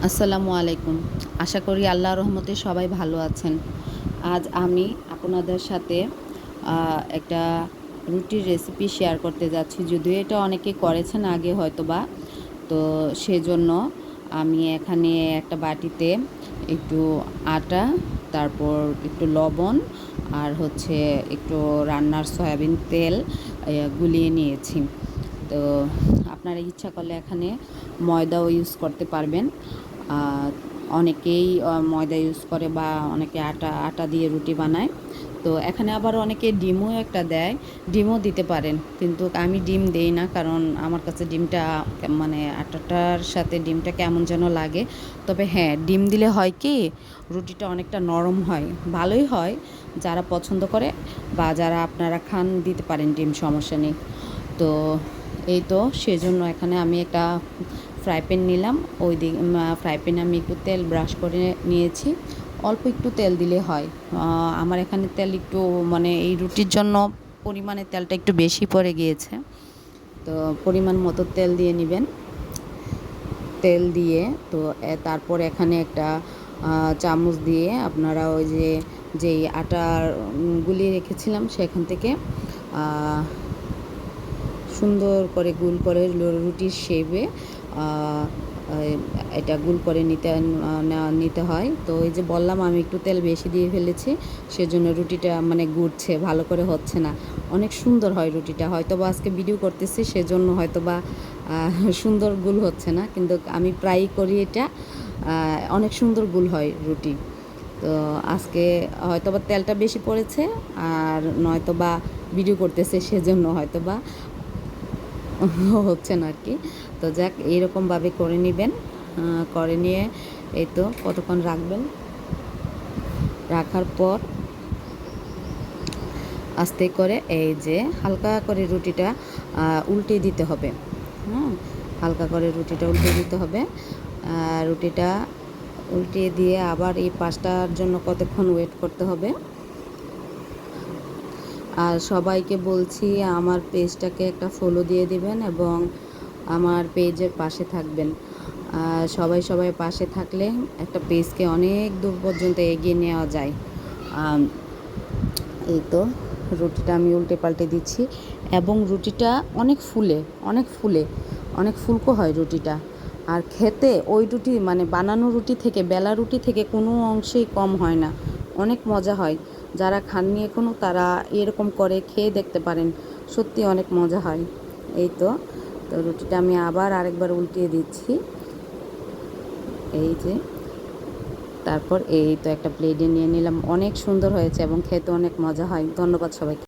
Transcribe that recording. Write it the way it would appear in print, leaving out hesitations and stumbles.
আসসালামু আলাইকুম। আশা করি আল্লাহর রহমতে সবাই ভালো আছেন। আজ আমি আপনাদের সাথে একটা রুটির রেসিপি শেয়ার করতে যাচ্ছি। যদিও এটা অনেকে করেছেন আগে হয়তোবা। তো সেজন্য আমি এখানে একটা বাটিতে একটু আটা, তারপর একটু লবণ আর হচ্ছে একটু রান্নার সয়াবিন তেল গুলিয়ে নিয়েছি। তো আপনারা ইচ্ছা করলে এখানে ময়দাও ইউজ করতে পারবেন। অনেকেই ময়দা ইউজ করে বা অনেকে আটা দিয়ে রুটি বানায়। তো এখানে আবার অনেকে ডিমও একটা দেয়, ডিমও দিতে পারেন, কিন্তু আমি ডিম দেই না, কারণ আমার কাছে ডিমটা মানে আটাটার সাথে ডিমটা কেমন যেন লাগে। তবে হ্যাঁ, ডিম দিলে হয় কি, রুটিটা অনেকটা নরম হয়, ভালোই হয়। যারা পছন্দ করে বা যারা আপনারা খান দিতে পারেন ডিম, সমস্যা নেই। তো এই তো সেজন্য এখানে আমি একটা ফ্রাই প্যান নিলাম। ওই দিক ফ্রাই প্যানে আমি একটু তেল ব্রাশ করে নিয়েছি। অল্প একটু তেল দিলে হয়। আমার এখানে তেল একটু মানে এই রুটির জন্য পরিমাণে তেলটা একটু বেশি পড়ে গিয়েছে। তো পরিমাণ মতো তেল দিয়ে নেবেন। তেল দিয়ে তো তারপর এখানে একটা চামচ দিয়ে আপনারা ওই যেই আটার গুলিয়ে রেখেছিলাম সেখান থেকে সুন্দর করে গোল করে রুটির শেপে এটা গোল করে নিতে হয়। তো এই যে বললাম আমি একটু তেল বেশি দিয়ে ফেলেছি, সেজন্য রুটিটা মানে গুড়ছে, ভালো করে হচ্ছে না। অনেক সুন্দর হয় রুটিটা, হয়তো বা আজকে ভিডিও করতেছি সেজন্য হয়তো বা সুন্দর গোল হচ্ছে না, কিন্তু আমি প্রায়ই করি এটা, অনেক সুন্দর গোল হয় রুটি। তো আজকে হয়তো বা তেলটা বেশি পড়েছে, আর নয়তো বা ভিডিও করতেছে সেজন্য হয়তো বা হচ্ছে না আর কি। তো যাক, এইরকমভাবে করে নেবেন। করে নিয়ে এই তো কতক্ষণ রাখবেন, রাখার পর আস্তে করে এই যে হালকা করে রুটিটা উল্টে দিতে হবে। হালকা করে রুটিটা উল্টে দিতে হবে। রুটিটা উল্টে দিয়ে আবার এই পাশটার জন্য কতক্ষণ ওয়েট করতে হবে। আর সবাইকে বলছি আমার পেজটাকে একটা ফলো দিয়ে দিবেন এবং আমার পেজের পাশে থাকবেন। সবাই পাশে থাকলে একটা পেজকে অনেক দূর পর্যন্ত এগিয়ে নেওয়া যায়। এই তো রুটিটা আমি উল্টে পাল্টে দিচ্ছি এবং রুটিটা অনেক ফুলকো হয় রুটিটা। আর খেতে ওই রুটি মানে বানানো রুটি থেকে, বেলা রুটি থেকে কোনো অংশেই কম হয় না, অনেক মজা হয়। যারা খাননি এখনও তারা এরকম করে খেয়ে দেখতে পারেন, সত্যি অনেক মজা হয়। এই তো রুটিটা আমি আবার আরেকবার উল্টিয়ে দিচ্ছি। এই যে তারপর এই তো একটা প্লেটে নিয়ে নিলাম, অনেক সুন্দর হয়েছে এবং খেতে অনেক মজা হয়। ধন্যবাদ সবাইকে।